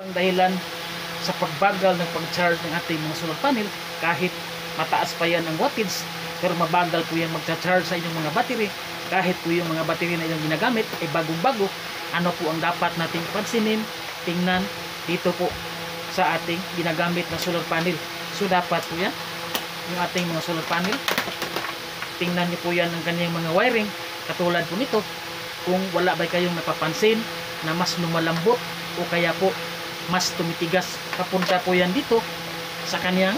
Ang dahilan sa pagbagal ng pag-charge ng ating mga solar panel, kahit mataas pa yan ang wattage, pero mabagal po yan magcha-charge sa inyong mga battery, kahit po yung mga battery na inyong ginagamit ay bagong-bago. Ano po ang dapat nating pansinin, tingnan dito po sa ating ginagamit na solar panel. So dapat po yan, yung ating mga solar panel, tingnan niyo po yan ang kanyang mga wiring, katulad po nito, kung wala ba kayong napapansin na mas lumalambot o kaya po mas tumitigas, papunta po yan dito sa kanyang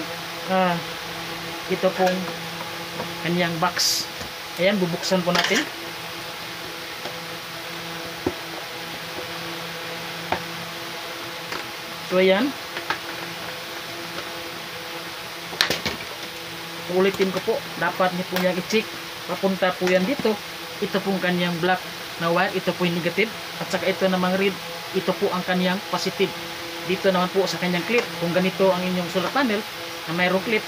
ito pong kanyang box. Ayan, bubuksan po natin. So ayan, ulitin ko po, dapat niyo po yan i-check, papunta po yan dito. Ito pong kanyang black na wire, ito po yung negative, at saka ito namang red, ito po ang kanyang positive. Dito naman po sa kanyang clip, kung ganito ang inyong solar panel na mayroong clip,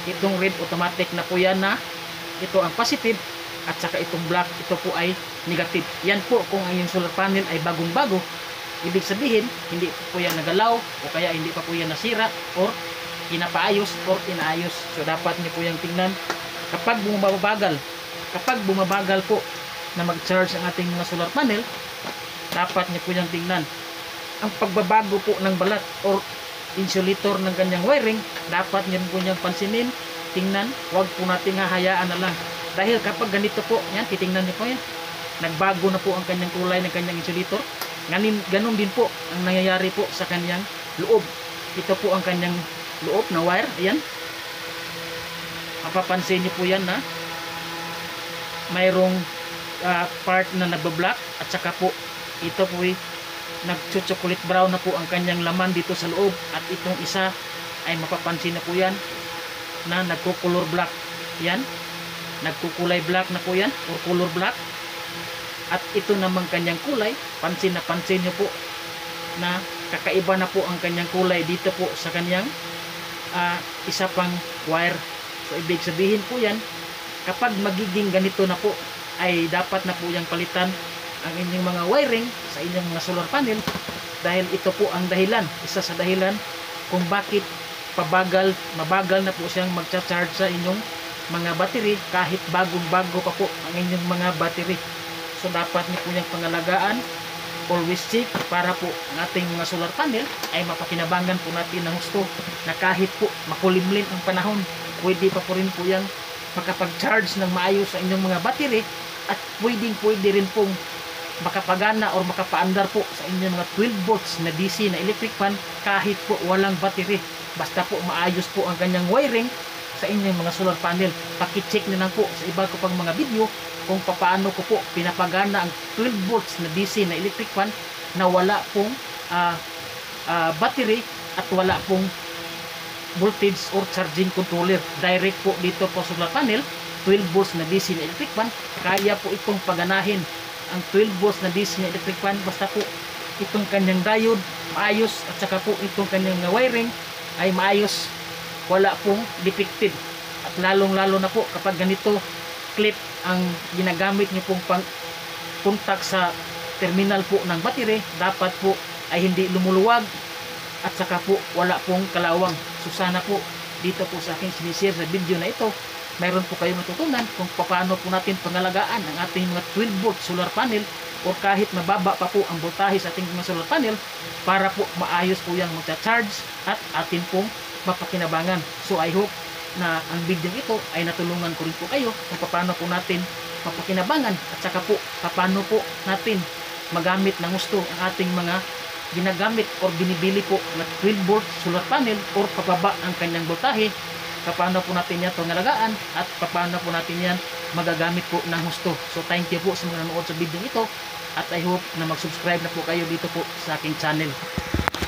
itong red automatic na po yan na ito ang positive, at saka itong black, ito po ay negative. Yan po kung ang inyong solar panel ay bagong-bago, ibig sabihin hindi po yan nagalaw o kaya hindi pa po yan nasira or pinapaayos or inaayos. So dapat niyo po yung tingnan kapag bumabagal po na mag-charge ang ating mga solar panel, dapat niyo po yung tingnan ang pagbabago po ng balat or insulator ng kanyang wiring. Dapat niyo po niyang pansinin, tingnan, huwag po nating hahayaan na lang, dahil kapag ganito po, yan, titingnan niyo po yan, nagbago na po ang kanyang kulay ng kanyang insulator. Ganun din po ang nangyayari po sa kanyang loob. Ito po ang kanyang loob na wire, ayan, mapapansin niyo po yan na mayroong part na nagbablock, at saka po ito po ay nag-chocolate brown na po ang kanyang laman dito sa loob, at itong isa ay mapapansin na po yan na nagko-color black. Yan, nagkukulay black na po yan or color black, at ito namang kanyang kulay, pansin nyo po na kakaiba na po ang kanyang kulay dito po sa kanyang isa pang wire. So ibig sabihin po yan, kapag magiging ganito na po, ay dapat na po yung palitan ang inyong mga wiring sa inyong mga solar panel, dahil ito po ang dahilan, isa sa dahilan kung bakit mabagal na po siyang magcha-charge sa inyong mga battery kahit bagong-bago pa po ang inyong mga battery. So dapat niyo po yung pangalagaan, always check, para po ang ating mga solar panel ay mapakinabangan po natin ng gusto, na kahit po makulimlim ang panahon, pwede pa po rin po yung makapag-charge ng maayos sa inyong mga battery, at pwede rin pong makapagana or makapaandar po sa inyong mga 12 volts na DC na electric fan kahit po walang battery, basta po maayos po ang kanyang wiring sa inyong mga solar panel. Paki-check na lang po sa iba ko pang mga video kung paano ko po pinapagana ang 12 volts na DC na electric fan na wala pong battery at wala pong voltage or charging controller. Direct po dito po sa solar panel, 12 volts na DC na electric fan, kaya po itong paganahin ang 12 volts na DC na electric fan, basta po itong kanyang diode maayos, at saka po itong kanyang wiring ay maayos, wala pong defective. At lalong-lalo na po kapag ganito clip ang ginagamit niyo pong pang contact sa terminal po ng battery, dapat po ay hindi lumuluwag, at saka po wala pong kalawang. So sana po dito po sa aking sinishare sa video na ito, mayroon po kayong matutunan kung paano po natin pangalagaan ang ating mga 12 volt solar panel, o kahit mababa pa po ang voltahe sa ating mga solar panel, para po maayos po yung magcha-charge at atin pong mapakinabangan. So I hope na ang video ito ay natulungan ko rin po kayo kung paano po natin mapakinabangan, at saka po paano po natin magamit ng gusto ang ating mga ginagamit or binibili po na 12 volt solar panel, or pababa ang kanyang voltahe. Paano po natin yan pangalagaan at paano po natin yan magagamit po ng husto. So thank you po sa mga nanood sa video ito, at I hope na mag-subscribe na po kayo dito po sa aking channel.